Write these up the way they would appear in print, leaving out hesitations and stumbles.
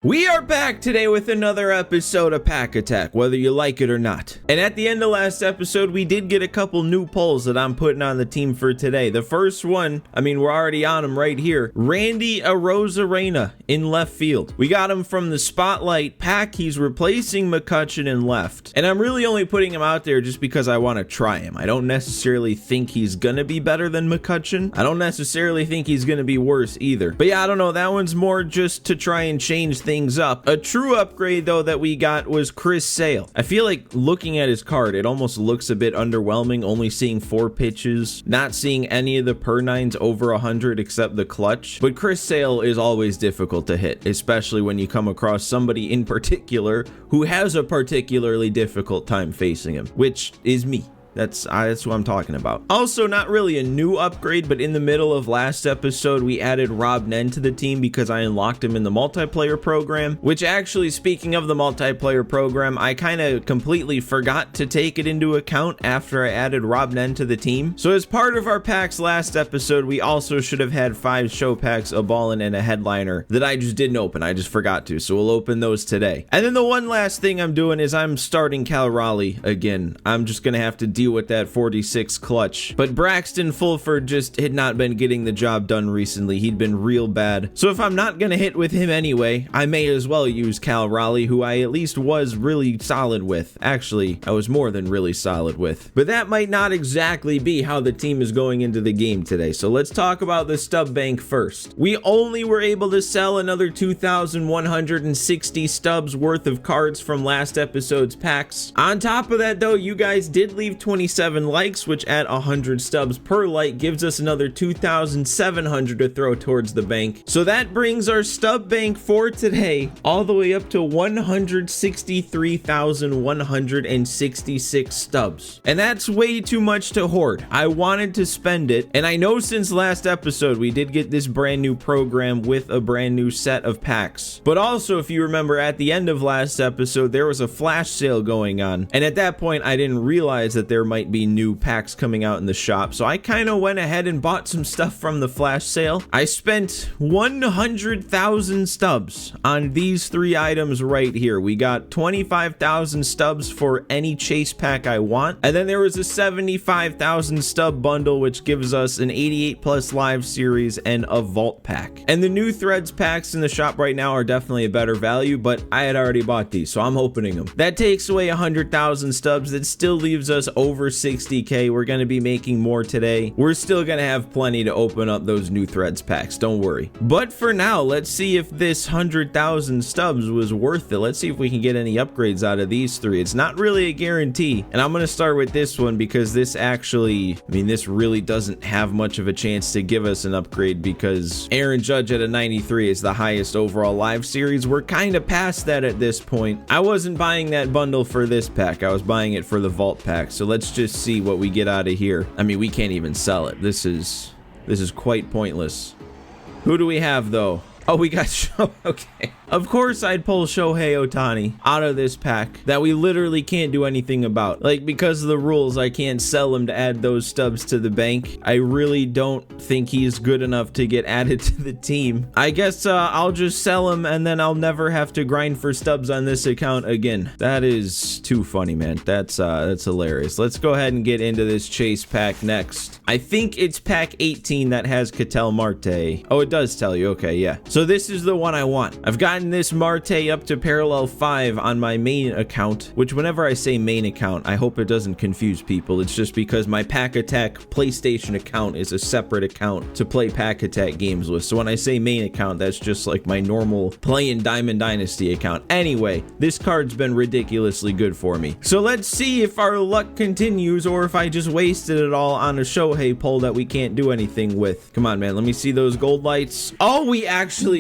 We are back today with another episode of Pack Attack, whether you like it or not. And at the end of last episode, we did get a couple new polls that I'm putting on the team for today. The first one, we're already on him right here. Randy Arozarena in left field. We got him from the Spotlight pack. He's replacing McCutcheon in left. And I'm really only putting him out there just because I want to try him. I don't necessarily think he's gonna be better than McCutcheon. I don't necessarily think he's gonna be worse either. But yeah, I don't know. That one's more just to try and change things up. A true upgrade though that we got was Chris Sale. I feel like looking at his card, it almost looks a bit underwhelming, only seeing 4 pitches, not seeing any of the per nines over 100 except the clutch. But Chris Sale is always difficult to hit, especially when you come across somebody in particular who has a particularly difficult time facing him, which is me. That's what I'm talking about. Also, not really a new upgrade, but in the middle of last episode, we added Rob Nen to the team because I unlocked him in the multiplayer program, which actually, speaking of the multiplayer program, I kind of completely forgot to take it into account after I added Rob Nen to the team. So as part of our packs last episode, we also should have had 5 show packs, a ballin' and a headliner that I just didn't open. I just forgot to, so we'll open those today. And then the one last thing I'm doing is I'm starting Cal Raleigh again. I'm just gonna have to deal with that 46 clutch, but Braxton Fulford just had not been getting the job done recently. He'd been real bad, so if I'm not gonna hit with him anyway, I may as well use Cal Raleigh, who I at least was really solid with. Actually, I was more than really solid with, but that might not exactly be how the team is going into the game today. So let's talk about the stub bank first. We only were able to sell another 2,160 stubs worth of cards from last episode's packs. On top of that though, you guys did leave 27 likes, which at 100 stubs per like gives us another 2,700 to throw towards the bank. So that brings our stub bank for today all the way up to 163,166 stubs. And that's way too much to hoard. I wanted to spend it, and I know since last episode we did get this brand new program with a brand new set of packs. But also, if you remember, at the end of last episode there was a flash sale going on, and at that point I didn't realize that there might be new packs coming out in the shop, so I kind of went ahead and bought some stuff from the flash sale. I spent 100,000 stubs on these 3 items right here. We got 25,000 stubs for any chase pack I want, and then there was a 75,000 stub bundle which gives us an 88 plus live series and a vault pack. And the new threads packs in the shop right now are definitely a better value, but I had already bought these, so I'm opening them. That takes away 100,000 stubs. That still leaves us over 60k. We're going to be making more today. We're still going to have plenty to open up those new threads packs, don't worry. But for now, let's see if this 100,000 stubs was worth it. Let's see if we can get any upgrades out of these 3. It's not really a guarantee, and I'm going to start with this one because this actually, this really doesn't have much of a chance to give us an upgrade because Aaron Judge at a 93 is the highest overall live series. We're kind of past that at this point. I wasn't buying that bundle for this pack. I was buying it for the vault pack. So let's just see what we get out of here. We can't even sell it. This is quite pointless. Who do we have though? Oh, we got okay. Of course I'd pull Shohei Ohtani out of this pack that we literally can't do anything about. Like, because of the rules, I can't sell him to add those stubs to the bank. I really don't think he's good enough to get added to the team. I guess I'll just sell him and then I'll never have to grind for stubs on this account again. That is too funny, man. That's hilarious. Let's go ahead and get into this chase pack next. I think it's pack 18 that has Ketel Marte. Oh, it does tell you. Okay, yeah. So this is the one I want. I've gotten this Marte up to parallel 5 on my main account, which whenever I say main account, I hope it doesn't confuse people. It's just because my Pack Attack PlayStation account is a separate account to play Pack Attack games with. So when I say main account, that's just like my normal playing Diamond Dynasty account. Anyway, this card's been ridiculously good for me. So let's see if our luck continues or if I just wasted it all on a Shohei pull that we can't do anything with. Come on, man. Let me see those gold lights. Oh, we actually...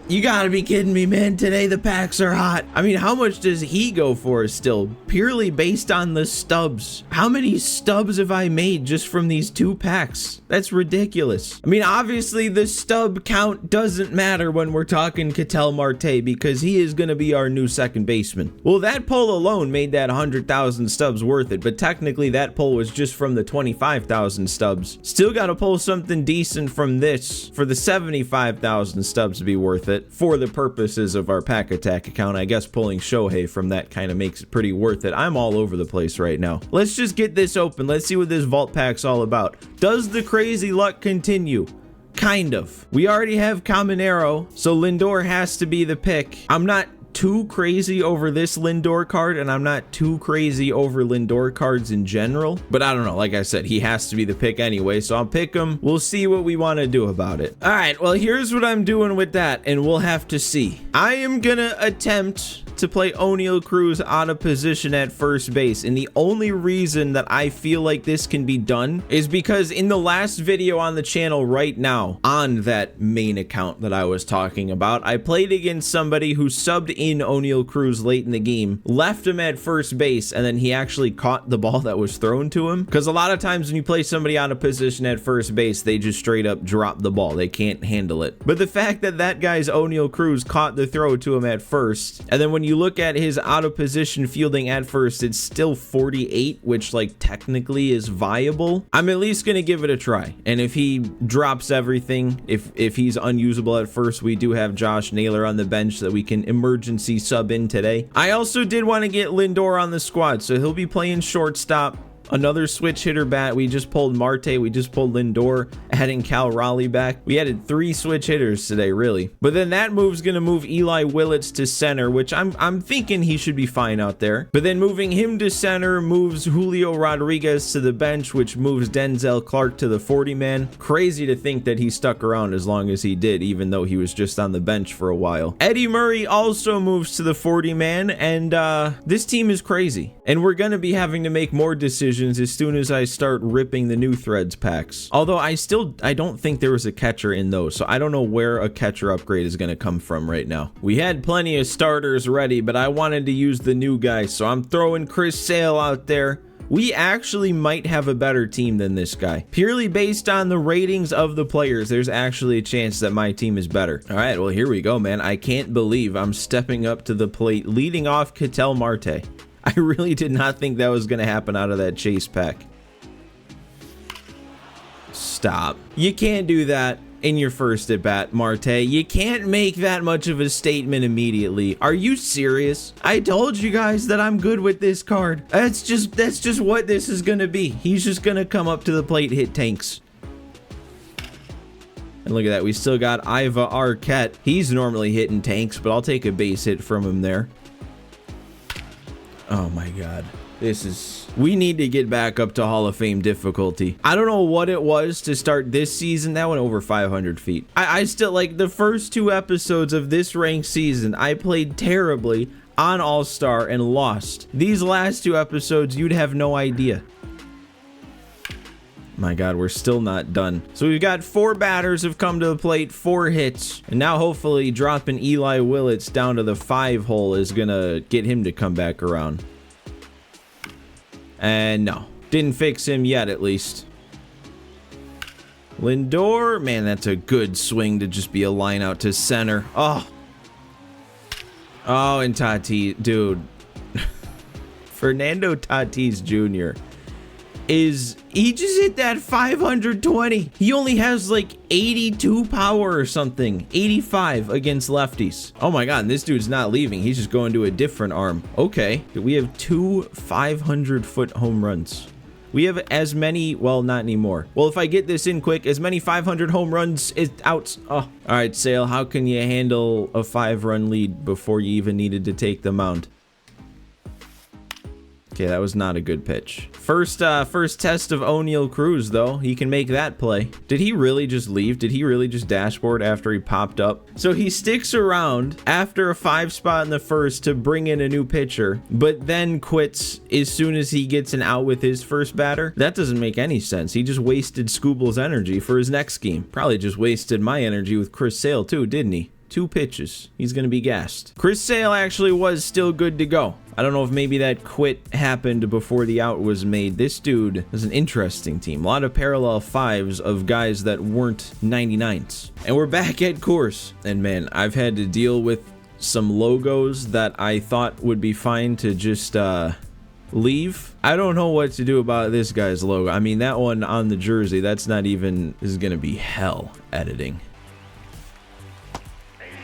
You gotta be kidding me, man. Today the packs are hot. How much does he go for still? purely based on the stubs. How many stubs have I made just from these 2 packs? That's ridiculous. I mean, obviously the stub count doesn't matter when we're talking Ketel Marte because he is going to be our new second baseman. Well, that pull alone made that 100,000 stubs worth it, but technically that pull was just from the 25,000 stubs. Still got to pull something decent from this for the 75,000 stubs to be worth it. For the purposes of our pack attack account, I guess pulling Shohei from that kind of makes it pretty worth it. I'm all over the place right now. Let's just get this open. Let's see what this vault pack's all about. Does the crazy luck continue? Kind of. We already have Caminero, so Lindor has to be the pick. I'm not too crazy over this Lindor card, and I'm not too crazy over Lindor cards in general, but I don't know. Like I said, he has to be the pick anyway, so I'll pick him. We'll see what we want to do about it. All right, well, here's what I'm doing with that, and we'll have to see. I am gonna attempt to play Oneil Cruz out of position at first base, and the only reason that I feel like this can be done is because in the last video on the channel right now, on that main account that I was talking about, I played against somebody who subbed in Oneil Cruz late in the game, left him at first base, and then he actually caught the ball that was thrown to him. Because a lot of times when you play somebody out of position at first base, they just straight up drop the ball. They can't handle it. But the fact that that guy's Oneil Cruz caught the throw to him at first, and then when you look at his out of position fielding at first, it's still 48, which like technically is viable. I'm at least gonna give it a try. And if he drops everything, if he's unusable at first, we do have Josh Naylor on the bench that we can emergency sub in today. I also did want to get Lindor on the squad, so he'll be playing shortstop. Another switch hitter bat. We just pulled Marte. We just pulled Lindor, adding Cal Raleigh back. We added 3 switch hitters today, really. But then that move's going to move Eli Willits to center, which I'm thinking he should be fine out there. But then moving him to center moves Julio Rodriguez to the bench, which moves Denzel Clark to the 40-man. Crazy to think that he stuck around as long as he did, even though he was just on the bench for a while. Eddie Murray also moves to the 40-man, and this team is crazy. And we're going to be having to make more decisions as soon as I start ripping the new threads packs. Although I don't think there was a catcher in those, so I don't know where a catcher upgrade is going to come from right now. We had plenty of starters ready, but I wanted to use the new guy, so I'm throwing Chris Sale out there. We actually might have a better team than this guy. Purely based on the ratings of the players, there's actually a chance that my team is better. All right, well, here we go, man. I can't believe I'm stepping up to the plate, leading off Ketel Marte. I really did not think that was going to happen out of that chase pack. Stop. You can't do that in your first at bat, Marte. You can't make that much of a statement immediately. Are you serious? I told you guys that I'm good with this card. That's just what this is going to be. He's just going to come up to the plate, hit tanks. And look at that. We still got Iva Arquette. He's normally hitting tanks, but I'll take a base hit from him there. Oh my God. We need to get back up to Hall of Fame difficulty. I don't know what it was to start this season. That went over 500 feet. I still, like, the first 2 episodes of this ranked season, I played terribly on All-Star and lost. These last 2 episodes, you'd have no idea. My God, we're still not done. So we've got 4 batters have come to the plate, 4 hits. And now hopefully dropping Eli Willits down to the 5 hole is gonna get him to come back around. And no, didn't fix him yet at least. Lindor, man, that's a good swing to just be a line out to center. Oh, and Tatis, dude. Fernando Tatis Jr. He just hit that 520. He only has like 82 power or something. 85 against lefties. Oh my God, and this dude's not leaving. He's just going to a different arm. Okay, we have 2 500-foot home runs. We have as many, well, not anymore. Well, if I get this in quick, as many 500 home runs as outs. Oh, all right, Sale, how can you handle a 5-run lead before you even needed to take the mound? Okay, that was not a good pitch. First test of Oneil Cruz, though. He can make that play. Did he really just leave? Did he really just dashboard after he popped up? So he sticks around after a 5 spot in the first to bring in a new pitcher, but then quits as soon as he gets an out with his first batter? That doesn't make any sense. He just wasted Scooble's energy for his next game. Probably just wasted my energy with Chris Sale, too, didn't he? 2 pitches. He's going to be gassed. Chris Sale actually was still good to go. I don't know if maybe that quit happened before the out was made. This dude is an interesting team. A lot of parallel 5s of guys that weren't 99s. And we're back at course. And man, I've had to deal with some logos that I thought would be fine to just leave. I don't know what to do about this guy's logo. I mean, that one on the jersey, that's not even, this is going to be hell editing.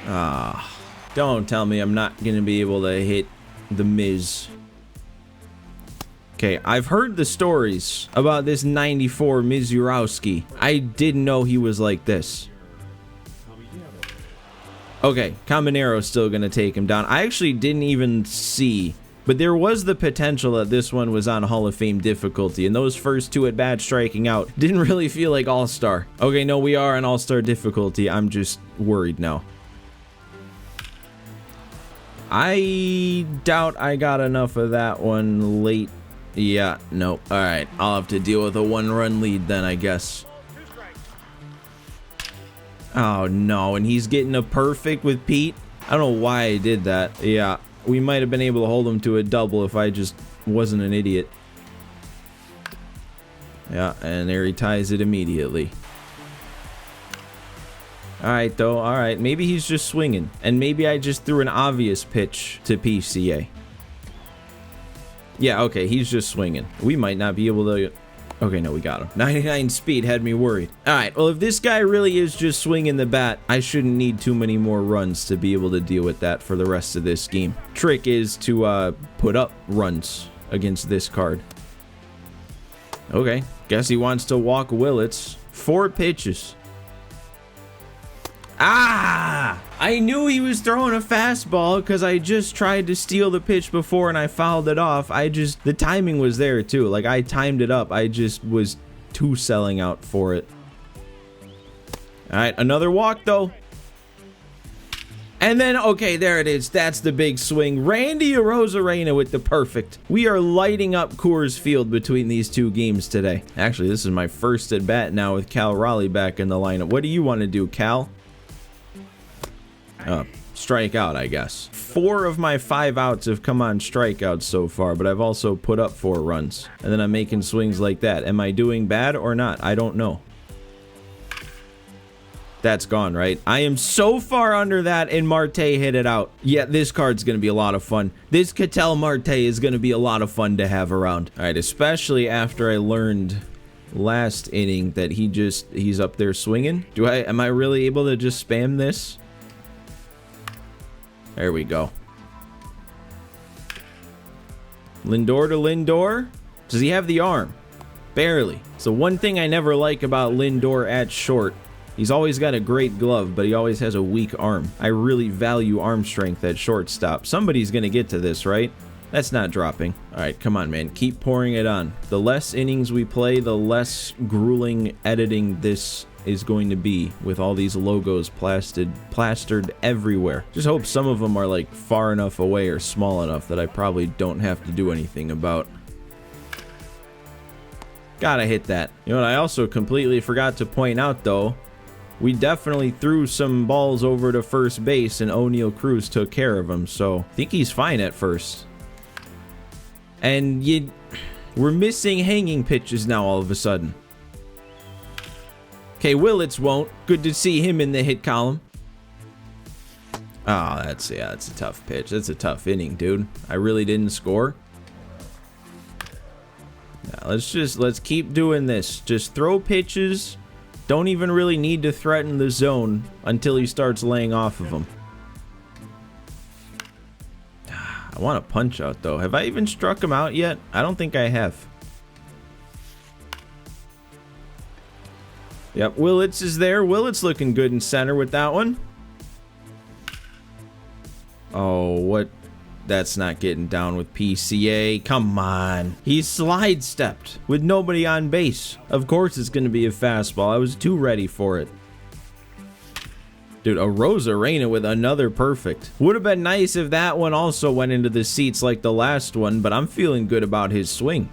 Don't tell me I'm not going to be able to hit the Miz. Okay, I've heard the stories about this 94 Mizurowski. I didn't know he was like this. Okay, Campanero's still going to take him down. I actually didn't even see, but there was the potential that this one was on Hall of Fame difficulty, and those first 2 at bat striking out didn't really feel like All-Star. Okay, no, we are on All-Star difficulty. I'm just worried now. I doubt I got enough of that one late. Yeah, nope. All right, I'll have to deal with a 1-run lead then, I guess. Oh, no, and he's getting a perfect with Pete. I don't know why I did that. Yeah, we might have been able to hold him to a double if I just wasn't an idiot. Yeah, and there he ties it immediately. All right, though. All right, maybe he's just swinging. And maybe I just threw an obvious pitch to PCA. Yeah, okay, he's just swinging. We might not be able to... Okay, no, we got him. 99 speed had me worried. All right, well, if this guy really is just swinging the bat, I shouldn't need too many more runs to be able to deal with that for the rest of this game. Trick is to put up runs against this card. Okay, guess he wants to walk Willits. 4 pitches. Ah! I knew he was throwing a fastball because I just tried to steal the pitch before and I fouled it off. The timing was there too. Like, I timed it up. I just was too selling out for it. All right, another walk though. And then, okay, there it is. That's the big swing. Randy Arozarena with the perfect. We are lighting up Coors Field between these 2 games today. Actually, this is my first at bat now with Cal Raleigh back in the lineup. What do you want to do, Cal? Strike out, I guess. 4 of my 5 outs have come on strikeouts so far, but I've also put up 4 runs. And then I'm making swings like that. Am I doing bad or not? I don't know. That's gone, right? I am so far under that, and Marte hit it out. Yeah, this card's going to be a lot of fun. This Ketel Marte is going to be a lot of fun to have around. All right, especially after I learned last inning that he's up there swinging. Am I really able to just spam this? There we go. Lindor to Lindor. Does he have the arm? Barely. So one thing I never like about Lindor at short, he's always got a great glove, but he always has a weak arm. I really value arm strength at shortstop. Somebody's going to get to this, right? That's not dropping. All right, come on, man. Keep pouring it on. The less innings we play, the less grueling editing this is going to be with all these logos plastered everywhere. Just hope some of them are like far enough away or small enough that I probably don't have to do anything about. Gotta hit that. You know what I also completely forgot to point out though? We definitely threw some balls over to first base and O'Neal Cruz took care of him, so I think he's fine at first. And we're missing hanging pitches now all of a sudden. Okay, Willits won't. Good to see him in the hit column. Oh, that's a tough pitch. That's a tough inning, dude. I really didn't score. Now, let's keep doing this. Just throw pitches. Don't even really need to threaten the zone until he starts laying off of them. I want to punch out though. Have I even struck him out yet? I don't think I have. Yep, Willits is there. Willits looking good in center with that one. Oh, what? That's not getting down with PCA. Come on. He slide stepped with nobody on base. Of course it's going to be a fastball. I was too ready for it. Dude, Arozarena with another perfect. Would have been nice if that one also went into the seats like the last one, but I'm feeling good about his swing.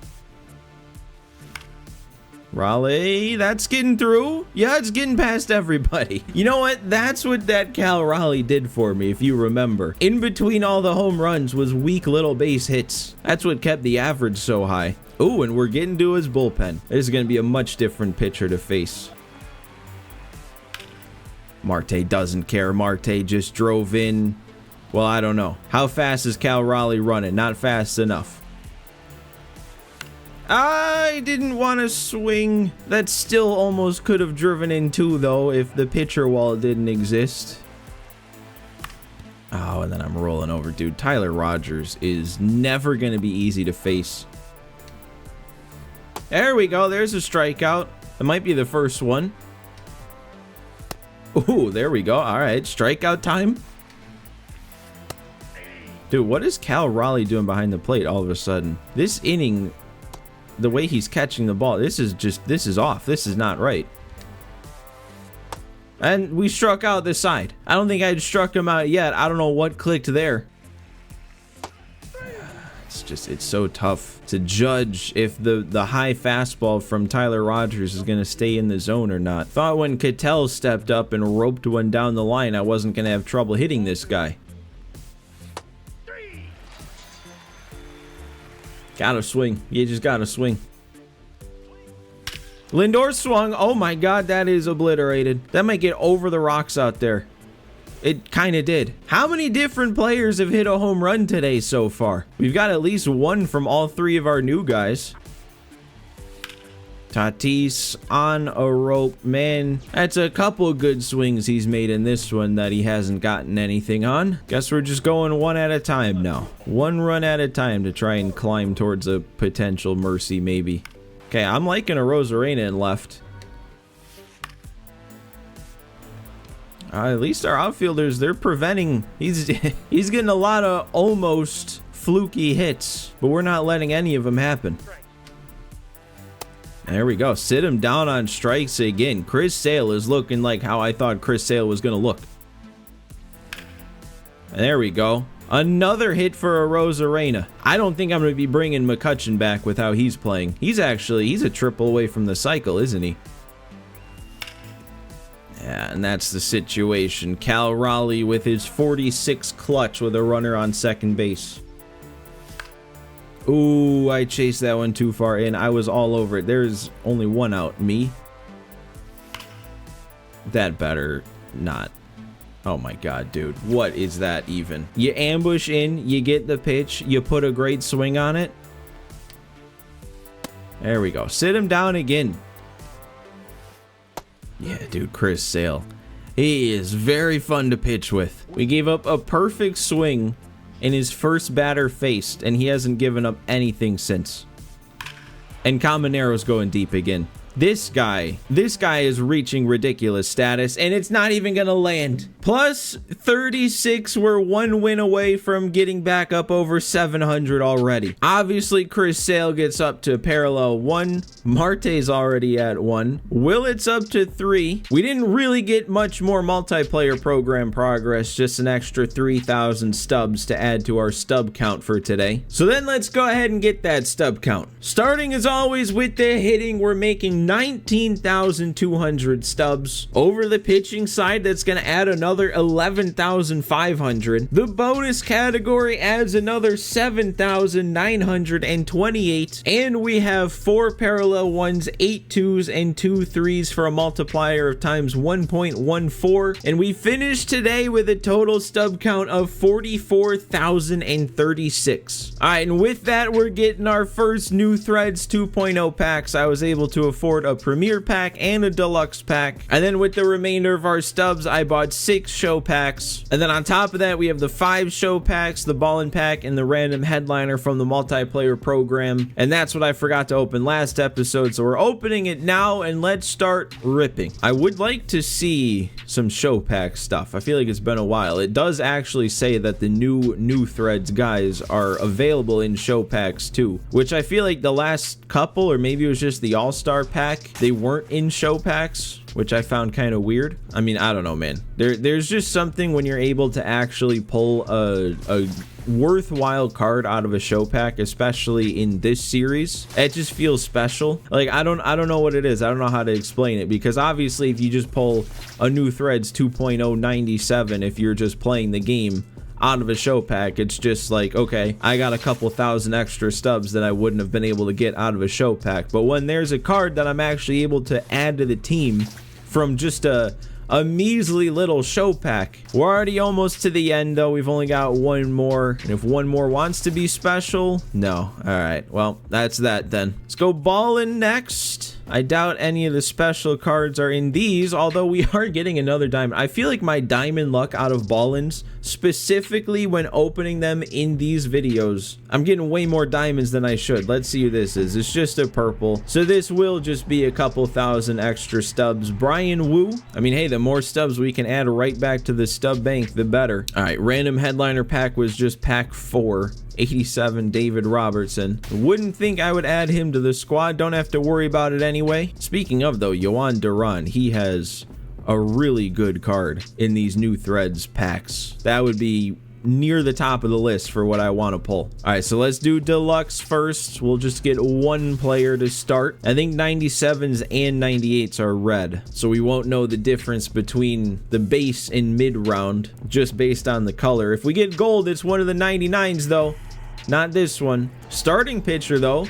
Raleigh, that's getting through. Yeah, it's getting past everybody. You know what? That's what that Cal Raleigh did for me, if you remember. In between all the home runs was weak little base hits. That's what kept the average so high. Ooh, and we're getting to his bullpen. This is going to be a much different pitcher to face. Marte doesn't care. Marte just drove in. Well, I don't know. How fast is Cal Raleigh running? Not fast enough. I didn't want to swing. That still almost could have driven in too, though, if the pitcher wall didn't exist. Oh, and then I'm rolling over. Dude, Tyler Rogers is never going to be easy to face. There we go. There's a strikeout. That might be the first one. Ooh, there we go. All right, strikeout time. Dude, what is Cal Raleigh doing behind the plate all of a sudden? This inning, the way he's catching the ball, this is off. This is not right. And we struck out this side. I don't think I'd struck him out yet. I don't know what clicked there. It's so tough to judge if the high fastball from Tyler Rogers is going to stay in the zone or not. Thought when Cattell stepped up and roped one down the line, I wasn't going to have trouble hitting this guy. Gotta swing. You just gotta swing. Lindor swung. Oh my God, that is obliterated. That might get over the rocks out there. It kind of did. How many different players have hit a home run today so far? We've got at least one from all three of our new guys. Tatis on a rope. Man, that's a couple good swings he's made in this one that he hasn't gotten anything on. Guess we're just going one at a time now. One run at a time to try and climb towards a potential mercy, maybe. Okay, I'm liking a Rosarena in left. At least our outfielders, they're preventing. He's getting a lot of almost fluky hits, but we're not letting any of them happen. There we go. Sit him down on strikes again. Chris Sale is looking like how I thought Chris Sale was going to look. There we go. Another hit for a Rosarena. I don't think I'm going to be bringing McCutchen back with how he's playing. He's a triple away from the cycle, isn't he? Yeah, and that's the situation. Cal Raleigh with his 46 clutch with a runner on second base. Ooh, I chased that one too far in. I was all over it. There's only one out. Me? That better not. Oh my God, dude. What is that even? You ambush in, you get the pitch, you put a great swing on it. There we go. Sit him down again. Yeah, dude, Chris Sale. He is very fun to pitch with. We gave up a perfect swing in his first batter faced, and he hasn't given up anything since. And Camanero's going deep again. This guy is reaching ridiculous status, and it's not even gonna land. Plus 36, we're one win away from getting back up over 700 already. Obviously, Chris Sale gets up to parallel 1. Marte's already at 1. Willett's up to 3. We didn't really get much more multiplayer program progress, just an extra 3,000 stubs to add to our stub count for today. So then let's go ahead and get that stub count. Starting as always with the hitting, we're making 19,200 stubs. Over the pitching side, that's going to add another 11,500. The bonus category adds another 7,928. And we have 4 parallel ones, 8 2s, and 2 3s for a multiplier of times 1.14. And we finished today with a total stub count of 44,036. All right, and with that, we're getting our first New Threads 2.0 packs. I was able to afford a Premier pack and a Deluxe pack. And then with the remainder of our stubs, I bought 6 show packs. And then on top of that, we have the 5 show packs, the Ballin' pack, and the random headliner from the multiplayer program. And that's what I forgot to open last episode. So we're opening it now, and let's start ripping. I would like to see some show pack stuff. I feel like it's been a while. It does actually say that the new Threads guys are available in show packs too, which I feel like the last couple, or maybe it was just the All-Star pack, they weren't in show packs. which I found kind of weird. I mean, I don't know, man. There's just something when you're able to actually pull a worthwhile card out of a show pack, especially in this series. It just feels special. Like, I don't know what it is. I don't know how to explain it, because obviously if you just pull a new Threads 2.097, if you're just playing the game out of a show pack, it's just like, okay, I got a couple thousand extra stubs that I wouldn't have been able to get out of a show pack. But when there's a card that I'm actually able to add to the team from just a measly little show pack. We're already almost to the end, though. We've only got one more, and if one more wants to be special, no. All right, well, that's that then. Let's go ballin' next. I doubt any of the special cards are in these, although we are getting another diamond. I feel like my diamond luck out of ballins, specifically when opening them in these videos, I'm getting way more diamonds than I should. Let's see who this is. It's just a purple, so this will just be a couple thousand extra stubs. Brian Wu. I mean, hey, the more stubs we can add right back to the stub bank, the better. All right, random headliner pack was just pack 4. 87 David Robertson. Wouldn't think I would add him to the squad. Don't have to worry about it anyway. Speaking of, though, Yohan Duran, he has a really good card in these new Threads packs. That would be near the top of the list for what I want to pull. All right, so let's do deluxe first. We'll just get one player to start. I think 97s and 98s are red, so we won't know the difference between the base and mid round just based on the color. If we get gold, it's one of the 99s though, not this one. Starting pitcher though,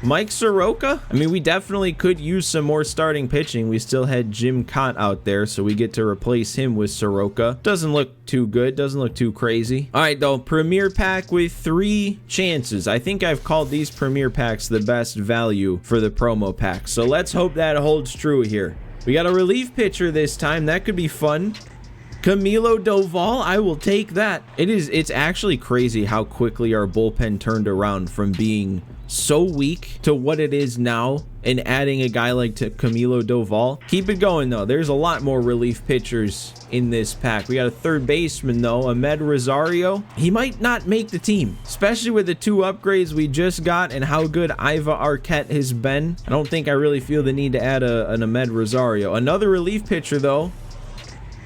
Mike Soroka. I mean, we definitely could use some more starting pitching. We still had Jim Cott out there, so we get to replace him with Soroka. Doesn't look too good, doesn't look too crazy. All right, though, premier pack with 3 chances. I think I've called these premier packs the best value for the promo pack, so let's hope that holds true here. We got a relief pitcher this time. That could be fun. Camilo Doval, I will take that. It's actually crazy how quickly our bullpen turned around from being so weak to what it is now, and adding a guy like Camilo Doval. Keep it going though. There's a lot more relief pitchers in this pack. We got a third baseman though, Ahmed Rosario. He might not make the team, especially with the 2 upgrades we just got and how good Iva Arquette has been. I don't think I really feel the need to add an Ahmed Rosario. Another relief pitcher though.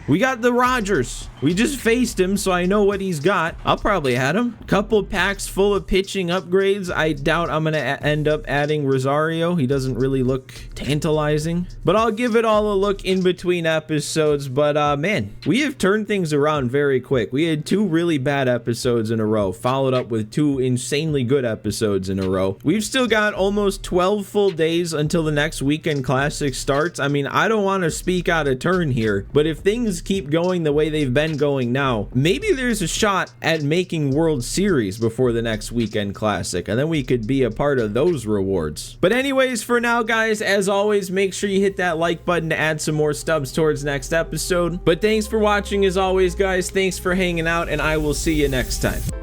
We got the Rogers. We just faced him, so I know what he's got. I'll probably add him. Couple packs full of pitching upgrades. I doubt I'm going to end up adding Rosario. He doesn't really look tantalizing. But I'll give it all a look in between episodes. But man, we have turned things around very quick. We had 2 really bad episodes in a row, followed up with 2 insanely good episodes in a row. We've still got almost 12 full days until the next Weekend Classic starts. I mean, I don't want to speak out of turn here, but if things keep going the way they've been going now, maybe there's a shot at making World Series before the next Weekend Classic, and then we could be a part of those rewards. But anyways, for now guys, as always, make sure you hit that like button to add some more stubs towards next episode. But thanks for watching as always guys, thanks for hanging out, and I will see you next time.